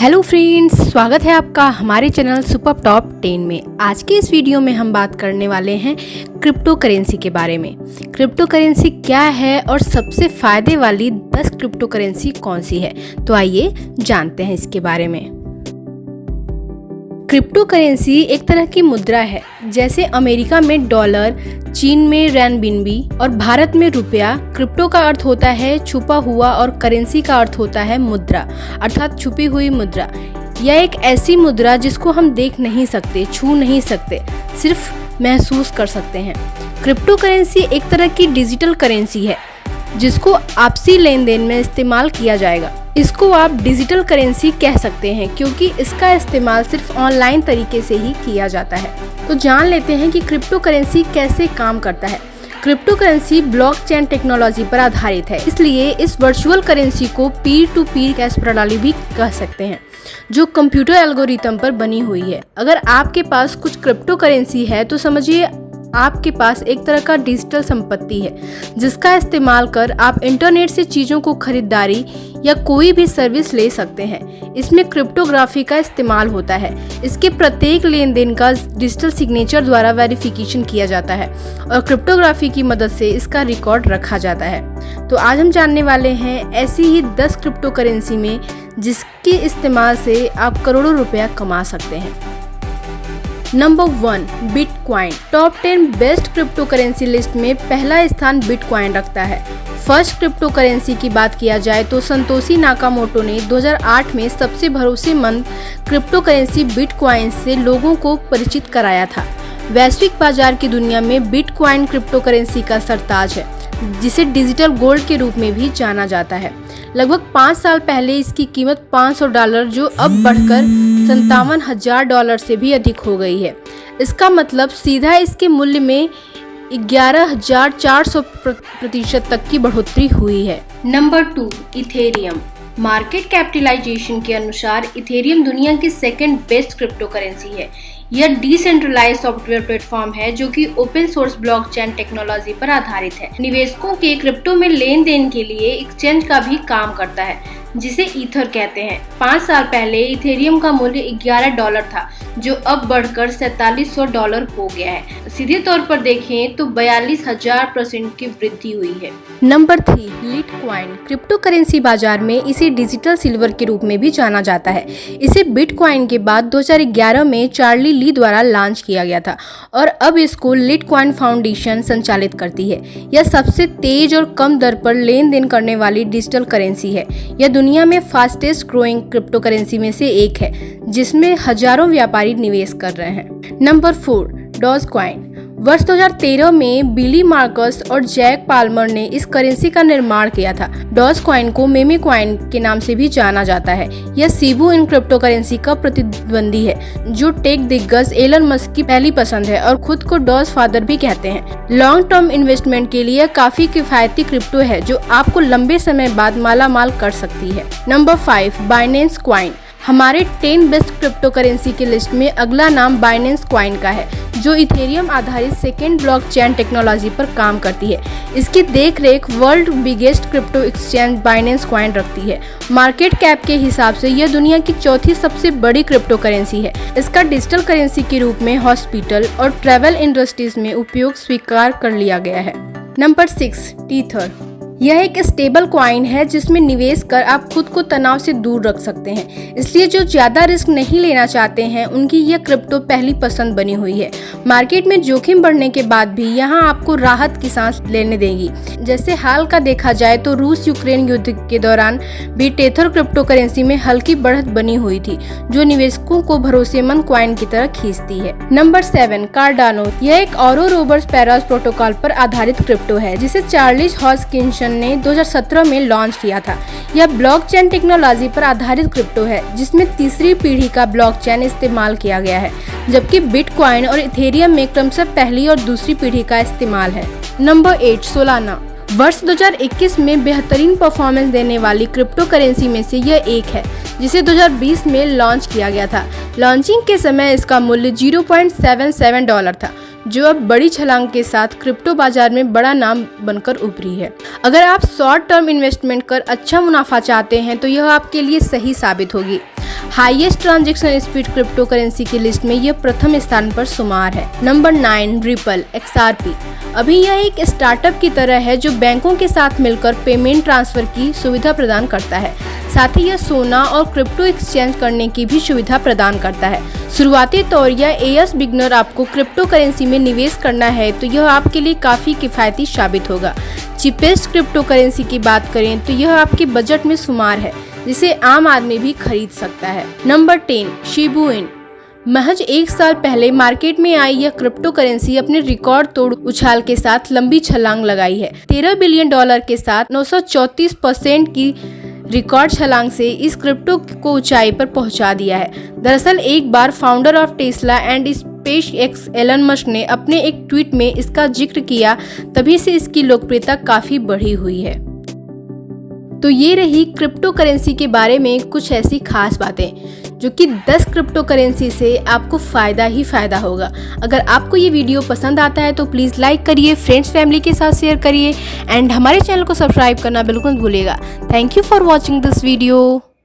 Hello friends, स्वागत है आपका हमारे चैनल सुपर टॉप 10 में। आज के इस वीडियो में हम बात करने वाले हैं क्रिप्टो करेंसी के बारे में। क्रिप्टो करेंसी क्या है और सबसे फ़ायदे वाली 10 क्रिप्टो करेंसी कौन सी है, तो आइए जानते हैं इसके बारे में। क्रिप्टो करेंसी एक तरह की मुद्रा है, जैसे अमेरिका में डॉलर, चीन में रेनबिनबी और भारत में रुपया। क्रिप्टो का अर्थ होता है छुपा हुआ और करेंसी का अर्थ होता है मुद्रा, अर्थात छुपी हुई मुद्रा। यह एक ऐसी मुद्रा जिसको हम देख नहीं सकते, छू नहीं सकते, सिर्फ महसूस कर सकते हैं। क्रिप्टो करेंसी एक तरह की डिजिटल करेंसी है जिसको आपसी लेन देन में इस्तेमाल किया जाएगा। इसको आप डिजिटल करेंसी कह सकते हैं क्योंकि इसका इस्तेमाल सिर्फ ऑनलाइन तरीके से ही किया जाता है। तो जान लेते हैं कि क्रिप्टो करेंसी कैसे काम करता है। क्रिप्टो करेंसी ब्लॉकचेन टेक्नोलॉजी पर आधारित है, इसलिए इस वर्चुअल करेंसी को पीर टू पीर कैश प्रणाली भी कह सकते हैं, जो कंप्यूटर एल्गोरिथम पर बनी हुई है। अगर आपके पास कुछ क्रिप्टो करेंसी है तो समझिए आपके पास एक तरह का डिजिटल संपत्ति है जिसका इस्तेमाल कर आप इंटरनेट से चीज़ों को खरीदारी या कोई भी सर्विस ले सकते हैं। इसमें क्रिप्टोग्राफी का इस्तेमाल होता है। इसके प्रत्येक लेन देन का डिजिटल सिग्नेचर द्वारा वेरिफिकेशन किया जाता है और क्रिप्टोग्राफी की मदद से इसका रिकॉर्ड रखा जाता है। तो आज हम जानने वाले हैं ऐसी ही 10 क्रिप्टो करेंसी में जिसके इस्तेमाल से आप करोड़ों रुपया कमा सकते हैं। Number 1, bitcoin. Top 10 best crypto currency list में पहला स्थान बिटकॉइन रखता है। फर्स्ट क्रिप्टो करेंसी की बात किया जाए तो संतोशी नाकामोटो ने 2008 में सबसे भरोसेमंद क्रिप्टो करेंसी बिटकॉइन से लोगों को परिचित कराया था। वैश्विक बाजार की दुनिया में बिटकॉइन क्रिप्टो करेंसी का सरताज है, जिसे डिजिटल गोल्ड के रूप में भी जाना जाता है। लगभग 5 साल पहले इसकी कीमत $500, जो अब बढ़कर $57,000 से भी अधिक हो गई है। इसका मतलब सीधा इसके मूल्य में 11,400% तक की बढ़ोतरी हुई है। Number 2, Ethereum. मार्केट कैपिटलाइजेशन के अनुसार इथेरियम दुनिया की सेकंड बेस्ट क्रिप्टो करेंसी है। यह डिसेंट्रलाइज सॉफ्टवेयर प्लेटफॉर्म है जो कि ओपन सोर्स ब्लॉकचेन टेक्नोलॉजी पर आधारित है। निवेशकों के क्रिप्टो में लेन देन के लिए एक्सचेंज का भी काम करता है, जिसे ईथर कहते हैं। 5 साल पहले इथेरियम का मूल्य $11 था, जो अब बढ़कर $4700 हो गया है। सीधे तौर पर देखें तो 42,000% की वृद्धि हुई है। Number 3, Litecoin. क्रिप्टो करेंसी बाजार में इसे डिजिटल सिल्वर के रूप में भी जाना जाता है। इसे बिटकॉइन के बाद 2011 में चार्ली ली द्वारा लॉन्च किया गया था और अब इसको लिटकॉइन फाउंडेशन संचालित करती है। यह सबसे तेज और कम दर पर लेन देन करने वाली डिजिटल करेंसी है। यह दुनिया में फास्टेस्ट ग्रोइंग क्रिप्टो करेंसी में से एक है, जिसमें हजारों व्यापारी निवेश कर रहे हैं। Number 4, Dogecoin. वर्ष 2013 में बिली मार्कस और जैक पाल्मर ने इस करेंसी का निर्माण किया था। डॉजकॉइन को मेमे कॉइन के नाम से भी जाना जाता है। यह सीबू इन क्रिप्टो करेंसी का प्रतिद्वंदी है, जो टेक दिग्गज एलन मस्क की पहली पसंद है और खुद को डॉज फादर भी कहते हैं। लॉन्ग टर्म इन्वेस्टमेंट के लिए काफी किफायती क्रिप्टो है जो आपको लंबे समय बाद मालामाल कर सकती है। Number 5, Binance coin. हमारे 10 बेस्ट क्रिप्टो करेंसी की लिस्ट में अगला नाम बाइनेंस कॉइन का है, जो इथेरियम आधारित सेकेंड ब्लॉकचेन टेक्नोलॉजी पर काम करती है। इसकी देखरेख world biggest crypto exchange Binance coin रखती है। मार्केट कैप के हिसाब से यह दुनिया की चौथी सबसे बड़ी क्रिप्टो करेंसी है। इसका डिजिटल करेंसी के रूप में हॉस्पिटल और ट्रैवल इंडस्ट्रीज में उपयोग स्वीकार कर लिया गया है। Number 6, tether. यह एक स्टेबल कॉइन है जिसमें निवेश कर आप खुद को तनाव से दूर रख सकते हैं, इसलिए जो ज्यादा रिस्क नहीं लेना चाहते हैं उनकी यह क्रिप्टो पहली पसंद बनी हुई है। मार्केट में जोखिम बढ़ने के बाद भी यहां आपको राहत की सांस लेने देगी। जैसे हाल का देखा जाए तो रूस यूक्रेन युद्ध के दौरान भी टेथर क्रिप्टो करेंसी में हल्की बढ़त बनी हुई थी, जो निवेशकों को भरोसेमंद कॉइन की तरह खींचती है। Number 7, Cardano. यह एक ऑरो रोबर्स पैरास प्रोटोकॉल पर आधारित क्रिप्टो है जिसे चार्ल्स हॉजकिंसन ने 2017 में लॉन्च किया था। यह ब्लॉकचेन टेक्नोलॉजी पर आधारित क्रिप्टो है जिसमें तीसरी पीढ़ी का ब्लॉकचेन इस्तेमाल किया गया है, जबकि बिटकॉइन और इथेरियम में क्रमशः पहली और दूसरी पीढ़ी का इस्तेमाल है। Number 8, Solana. वर्ष 2021 में बेहतरीन परफॉर्मेंस देने वाली क्रिप्टो करेंसी में से यह एक है, जिसे 2020 में लॉन्च किया गया था। लॉन्चिंग के समय इसका मूल्य $0.77 था, जो अब बड़ी छलांग के साथ क्रिप्टो बाजार में बड़ा नाम बनकर उभरी है। अगर आप शॉर्ट टर्म इन्वेस्टमेंट कर अच्छा मुनाफा चाहते हैं तो यह आपके लिए सही साबित होगी। Highest transaction speed crypto currency की लिस्ट में यह प्रथम स्थान पर शुमार है। Number 9 ripple XRP। अभी यह एक स्टार्टअप की तरह है जो बैंकों के साथ मिलकर पेमेंट ट्रांसफर की सुविधा प्रदान करता है। साथ ही यह सोना और क्रिप्टो एक्सचेंज करने की भी सुविधा प्रदान करता है। शुरुआती तौर या एएस बिगनर आपको क्रिप्टो करेंसी में निवेश करना है तो यह आपके लिए काफी किफायती साबित होगा। चीपेस्ट क्रिप्टो करेंसी की बात करें तो यह आपके बजट में शुमार है, जिसे आम आदमी भी खरीद सकता है। नंबर 10 शिबू इन। महज 1 साल पहले मार्केट में आई यह क्रिप्टो करेंसी अपने रिकॉर्ड तोड़ उछाल के साथ लंबी छलांग लगाई है। $13 बिलियन के साथ 934% की रिकॉर्ड छलांग से इस क्रिप्टो को ऊंचाई पर पहुंचा दिया है। दरअसल एक बार founder of Tesla and SpaceX Elon Musk ने अपने एक ट्वीट में इसका जिक्र किया, तभी से इसकी लोकप्रियता काफी बढ़ी हुई है। तो ये रही क्रिप्टो करेंसी के बारे में कुछ ऐसी खास बातें जो कि 10 क्रिप्टो करेंसी से आपको फ़ायदा ही फ़ायदा होगा। अगर आपको ये वीडियो पसंद आता है तो प्लीज़ लाइक करिए, फ्रेंड्स फैमिली के साथ शेयर करिए एंड हमारे चैनल को सब्सक्राइब करना बिल्कुल भूलिएगा। Thank you for watching this video.